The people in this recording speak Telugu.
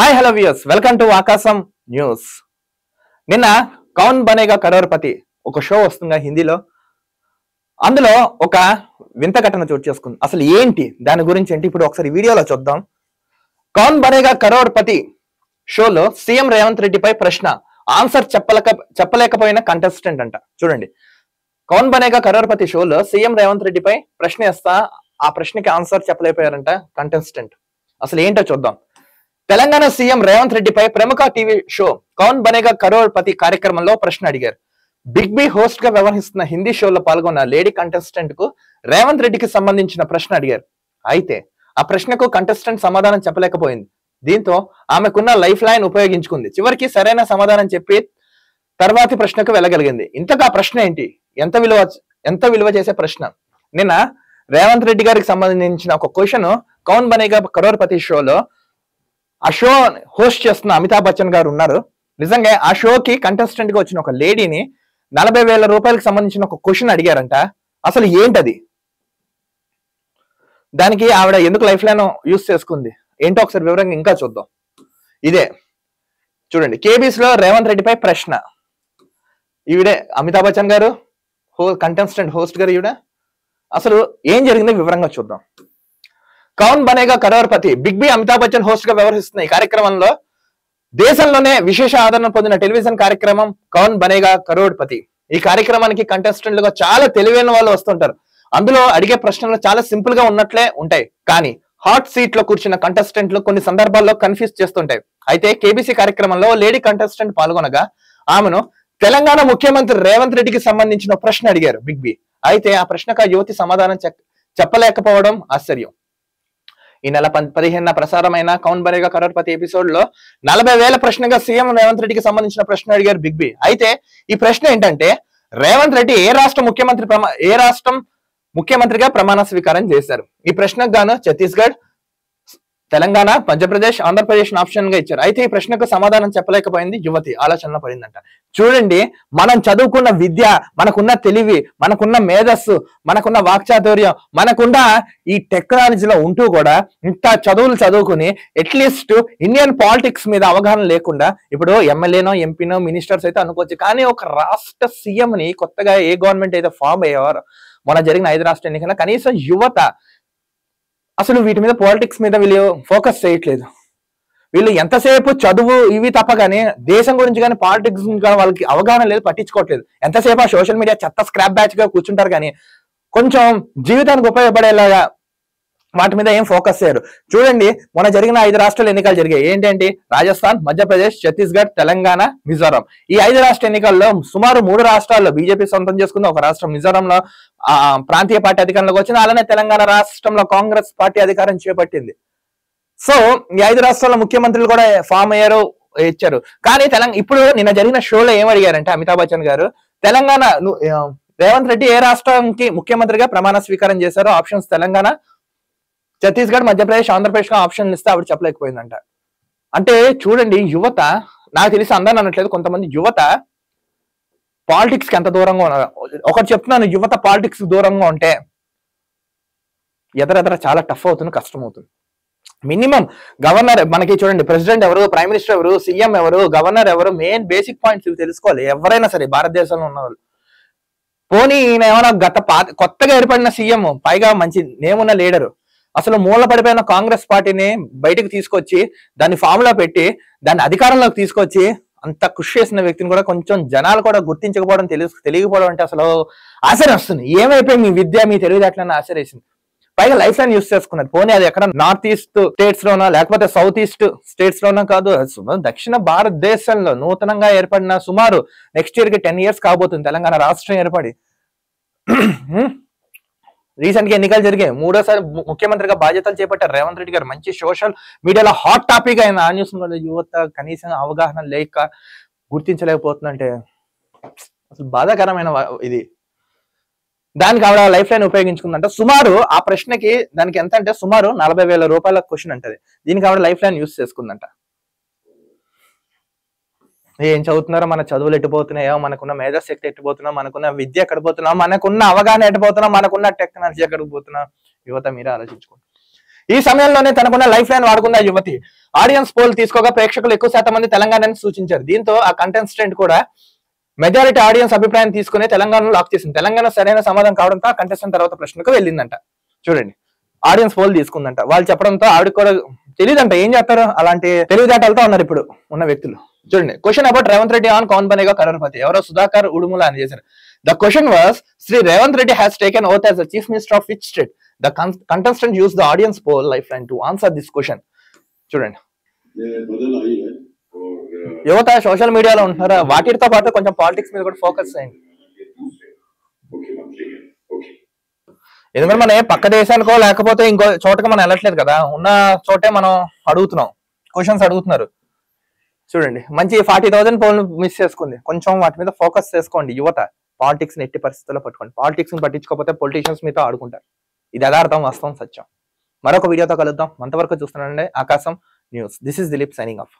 Hi hello viewers, welcome to ఆకాశం న్యూస్. నిన్న కౌన్ బనేగా కరోర్పతి ఒక షో వస్తుందా హిందీలో. అందులో ఒక వింత ఘటన చోటు చేసుకుంది. అసలు ఏంటి దాని గురించి ఏంటి ఇప్పుడు ఒకసారి వీడియోలో చూద్దాం. కౌన్ బనేగా కరోర్పతి షోలో సీఎం రేవంత్ రెడ్డిపై ప్రశ్న, ఆన్సర్ చెప్పలేకపోయిన కంటెస్టెంట్ అంట. చూడండి, కౌన్ బనేగా కరోర్పతి షోలో సీఎం రేవంత్ రెడ్డిపై ప్రశ్న వేస్తా, ఆ ప్రశ్నకి ఆన్సర్ చెప్పలేకపోయారంట కంటెస్టెంట్. అసలు ఏంటో చూద్దాం. తెలంగాణ సీఎం రేవంత్ రెడ్డిపై ప్రముఖ టీవీ షో కౌన్ బనేగా కరోర్పతి కార్యక్రమంలో ప్రశ్న అడిగారు. బిగ్ బి హోస్ట్ గా వ్యవహరిస్తున్న హిందీ షోలో పాల్గొన్న లేడీ కంటెస్టెంట్ కు రేవంత్ రెడ్డికి సంబంధించిన ప్రశ్న అడిగారు. అయితే ఆ ప్రశ్నకు కంటెస్టెంట్ సమాధానం చెప్పలేకపోయింది. దీంతో ఆమెకున్న లైఫ్ లైన్ ఉపయోగించుకుంది. చివరికి సరైన సమాధానం చెప్పి తర్వాతి ప్రశ్నకు వెళ్ళగలిగింది. ఇంతగా ప్రశ్న ఏంటి? ఎంత విలువ చేసే ప్రశ్న. నిన్న రేవంత్ రెడ్డి గారికి సంబంధించిన ఒక క్వశ్చన్ కౌన్ బనేగా కరోర్పతి షోలో ఆ షో హోస్ట్ చేస్తున్న అమితాబ్ బచ్చన్ గారు ఉన్నారు. నిజంగా ఆ షోకి కంటెస్టెంట్ గా వచ్చిన ఒక లేడీని 40,000 రూపాయలకు సంబంధించిన ఒక క్వశ్చన్ అడిగారంట. అసలు ఏంటది, దానికి ఆవిడ ఎందుకు లైఫ్ లైన్ యూస్ చేసుకుంది ఏంటో ఒకసారి వివరంగా ఇంకా చూద్దాం. ఇదే చూడండి, కేబీస్ లో రేవంత్ రెడ్డిపై ప్రశ్న. ఈవిడే అమితాబ్ బచ్చన్ గారు, కంటెస్టెంట్ హోస్ట్ గారు ఈవిడ. అసలు ఏం జరిగిందో వివరంగా చూద్దాం. Kaun Banega Crorepati big B Amitabh Bachchan host గా వ్యవహరిస్తున్న ఈ కార్యక్రమంలో దేశంలోనే విశేష ఆదరణ పొందిన టెలివిజన్ కార్యక్రమం కౌన్ బనేగా కరోడ్పతి. ఈ కార్యక్రమానికి కంటెస్టెంట్లుగా చాలా తెలివైన వాళ్ళు వస్తుంటారు. అందులో అడిగే ప్రశ్నలు చాలా సింపుల్ గా ఉన్నట్లే ఉంటాయి, కానీ హాట్ సీట్ లో కూర్చున్న కంటెస్టెంట్లు కొన్ని సందర్భాల్లో కన్ఫ్యూజ్ చేస్తుంటాయి. అయితే కేబీసీ కార్యక్రమంలో లేడీ కంటెస్టెంట్ పాల్గొనగా ఆమెను తెలంగాణ ముఖ్యమంత్రి రేవంత్ రెడ్డికి సంబంధించిన ప్రశ్న అడిగారు బిగ్ బి. అయితే ఆ ప్రశ్నకు ఆ యువతి సమాధానం చెప్పలేకపోవడం ఆశ్చర్యం. ఈ నెల 15న ప్రసారమైన కౌన్ బనేగా కరోర్పతి ఎపిసోడ్ లో 40,000 ప్రశ్నగా సీఎం రేవంత్ రెడ్డికి సంబంధించిన ప్రశ్న అడిగారు బిగ్ బి. అయితే ఈ ప్రశ్న ఏంటంటే, రేవంత్ రెడ్డి ఏ రాష్ట్రం ముఖ్యమంత్రిగా ప్రమాణ స్వీకారం చేశారు? ఈ ప్రశ్నకు గాను ఛత్తీస్గఢ్, తెలంగాణ, మధ్యప్రదేశ్, ఆంధ్రప్రదేశ్ ఆప్షన్ గా ఇచ్చారు. అయితే ఈ ప్రశ్నకు సమాధానం చెప్పలేకపోయింది యువతి. ఆలోచనలో పడిందంట. చూడండి, మనం చదువుకున్న విద్య, మనకున్న తెలివి, మనకున్న మేధస్సు, మనకున్న వాక్చాతుర్యం, మనకున్న ఈ టెక్నాలజీలో ఉంటూ కూడా ఇంత చదువులు చదువుకుని అట్లీస్ట్ ఇండియన్ పాలిటిక్స్ మీద అవగాహన లేకుండా ఇప్పుడు ఎమ్మెల్యేనో ఎంపీనో మినిస్టర్స్ అయితే అనుకోవచ్చు, కానీ ఒక రాష్ట్ర సీఎం ని కొత్తగా ఏ గవర్నమెంట్ అయితే ఫామ్ అయ్యేవారో మొన్న జరిగిన 5 రాష్ట్ర ఎన్నికల కనీసం యువత అసలు వీటి మీద పాలిటిక్స్ మీద వీళ్ళు ఫోకస్ చేయట్లేదు. వీళ్ళు ఎంతసేపు చదువు ఇవి తప్ప కానీ దేశం గురించి కానీ పాలిటిక్స్ గురించి కానీ వాళ్ళకి అవగాహన లేదు, పట్టించుకోవట్లేదు. ఎంతసేపు ఆ సోషల్ మీడియా చెత్త స్క్రాప్ బ్యాచ్ గా కూర్చుంటారు, కానీ కొంచెం జీవితానికి ఉపయోగపడేలాగా వాటి మీద ఏం ఫోకస్ చేయరు. చూడండి, మొన్న జరిగిన 5 రాష్ట్రాల ఎన్నికలు జరిగాయి. ఏంటంటే రాజస్థాన్, మధ్యప్రదేశ్, ఛత్తీస్గఢ్, తెలంగాణ, మిజోరాం. ఈ 5 రాష్ట్ర ఎన్నికల్లో సుమారు 3 రాష్ట్రాల్లో బీజేపీ సొంతం చేసుకుంది. ఒక రాష్ట్రం మిజోరాంలో ప్రాంతీయ పార్టీ అధికారంలోకి వచ్చింది. అలానే తెలంగాణ రాష్ట్రంలో కాంగ్రెస్ పార్టీ అధికారం చేపట్టింది. సో ఈ 5 రాష్ట్రాల ముఖ్యమంత్రులు కూడా ఫామ్ అయ్యారు, ఇచ్చారు. కానీ ఇప్పుడు నిన్న జరిగిన షోలో ఏం అడిగారంటే అమితాబ్ బచ్చన్ గారు, తెలంగాణ రేవంత్ రెడ్డి ఏ రాష్ట్రానికి ముఖ్యమంత్రిగా ప్రమాణ స్వీకారం చేశారో ఆప్షన్స్ తెలంగాణ, ఛత్తీస్గఢ్, మధ్యప్రదేశ్, ఆంధ్రప్రదేశ్ ఆప్షన్లు ఇస్తే ఆవిడ చెప్పలేకపోయిందంట. అంటే చూడండి, యువత, నాకు తెలిసి అందరూ అనట్లేదు, కొంతమంది యువత పాలిటిక్స్ కి ఎంత దూరంగా ఉన్నారు. ఒకటి చెప్తున్నాను, యువత పాలిటిక్స్ దూరంగా ఉంటే ఎదరెదర చాలా టఫ్ అవుతుంది, కష్టం అవుతుంది. మినిమం గవర్నర్, మనకి చూడండి, ప్రెసిడెంట్ ఎవరు, ప్రైమ్ మినిస్టర్ ఎవరు, సీఎం ఎవరు, గవర్నర్ ఎవరు, మెయిన్ బేసిక్ పాయింట్స్ ఇవి తెలుసుకోవాలి ఎవరైనా సరే భారతదేశంలో ఉన్న వాళ్ళు. పోనీ ఈయన ఏమైనా కొత్తగా ఏర్పడిన సీఎం, పైగా మంచి నేమున్న లీడరు, అసలు మూల పడిపోయిన కాంగ్రెస్ పార్టీని బయటకు తీసుకొచ్చి దాన్ని ఫామ్ లో పెట్టి దాన్ని అధికారంలోకి తీసుకొచ్చి అంత కృషి చేసిన వ్యక్తిని కూడా కొంచెం జనాలు కూడా గుర్తించకపోవడం, తెలియకపోవడం అంటే అసలు ఆశ్చర్యం వస్తుంది. ఏమైపోయి మీ విద్య, మీ తెలివితేటలని ఆశ్చర్యేసింది. పైగా లైఫ్ లైన్ యూస్ చేసుకున్నది. పోనీ అది ఎక్కడ నార్త్ ఈస్ట్ స్టేట్స్ లోనో లేకపోతే సౌత్ ఈస్ట్ స్టేట్స్ లోనో కాదు, దక్షిణ భారతదేశంలో నూతనంగా ఏర్పడిన సుమారు నెక్స్ట్ ఇయర్ కి 10 years కాబోతుంది తెలంగాణ రాష్ట్రం ఏర్పడి. రీసెంట్ గా ఎన్నికలు జరిగాయి. 3వ సారి ముఖ్యమంత్రిగా బాధ్యతలు చేపట్టారు రేవంత్ రెడ్డి గారు. మంచి సోషల్ మీడియాలో హాట్ టాపిక్ అయిన ఆ న్యూస్ యువత కనీసం అవగాహన లేక గుర్తించలేకపోతుందంటే అసలు బాధాకరమైన ఇది. దానికి ఆవిడ లైఫ్ లైన్ ఉపయోగించుకుందంట. సుమారు ఆ ప్రశ్నకి దానికి ఎంత అంటే సుమారు 40,000 రూపాయల క్వశ్చన్ అంటది. దీనికి ఆవిడ లైఫ్ లైన్ యూస్ చేసుకుందంట. ఏం చదువుతున్నారో, మన చదువులు ఎట్టిపోతున్నాయో, మనకున్న మేధాశక్తి ఎట్టిపోతున్నాం, మనకున్న విద్య ఎక్కడిపోతున్నాం, మనకున్న అవగాహన ఎట్టిపోతున్నాం, మనకున్న టెక్నాలజీ ఎక్కడికి పోతున్నాం, యువత మీరే ఆలోచించుకోండి. ఈ సమయంలోనే తనకున్న లైఫ్ లైన్ వాడుకుంది ఆ యువతి. ఆడియన్స్ పోల్ తీసుకోగా ప్రేక్షకులు ఎక్కువ శాతం మంది తెలంగాణని సూచించారు. దీంతో ఆ కంటెస్టెంట్ కూడా మెజారిటీ ఆడియన్స్ అభిప్రాయం తీసుకుని తెలంగాణలో లాక్ చేసింది. తెలంగాణ సరైన సమాధానం కావడంతో ఆ కంటెస్టెంట్ తర్వాత ప్రశ్నకు వెళ్ళిందంట. చూడండి, ఆడియన్స్ పోల్ తీసుకుందంట. వాళ్ళు చెప్పడంతో ఆవిడకి కూడా తెలియదంట ఏం చేస్తారు. అలాంటి తెలివితేటలతో ఉన్నారు ఇప్పుడు ఉన్న వ్యక్తులు. చూడండి, question about Revanth Reddy on Kaun Banega Crorepati. ఎవరో సుధాకర్ ఉడుముల అని చేశారు. The question was Shri Revanth Reddy has taken oath as the chief minister of which state? The contestant use the audience poll life line to answer this question. చూడండి, యువత సోషల్ మీడియాలో ఉంటున్నారా, వాటితో పాటు కొంచెం పాలిటిక్స్ మీద కూడా ఫోకస్ చేయండి. ఎందుకంటే మనం పక్క దేశానికో లేకపోతే ఇంకో చోటకి మనం వెళ్ళట్లేదు కదా, ఉన్న చోటే మనం అడుగుతున్నాం, క్వశ్చన్స్ అడుగుతున్నారు. చూడండి, మంచి 40,000 పోల్ మిస్ చేసుకుంది. కొంచెం వాటి మీద ఫోకస్ చేసుకోండి యువత. పాలిటిక్స్ ని ఎట్టి పరిస్థితుల్లో పట్టుకోండి. పాలిటిక్స్ ని పట్టించుకోకపోతే పొలిటీషియన్స్ మీతో ఆడుకుంటారు. ఇది యథార్థం, వాస్తవం, సత్యం. మరొక వీడియోతో కలుద్దాం. అంతవరకు చూస్తున్నానండి ఆకాశం news. This is Dilip signing off.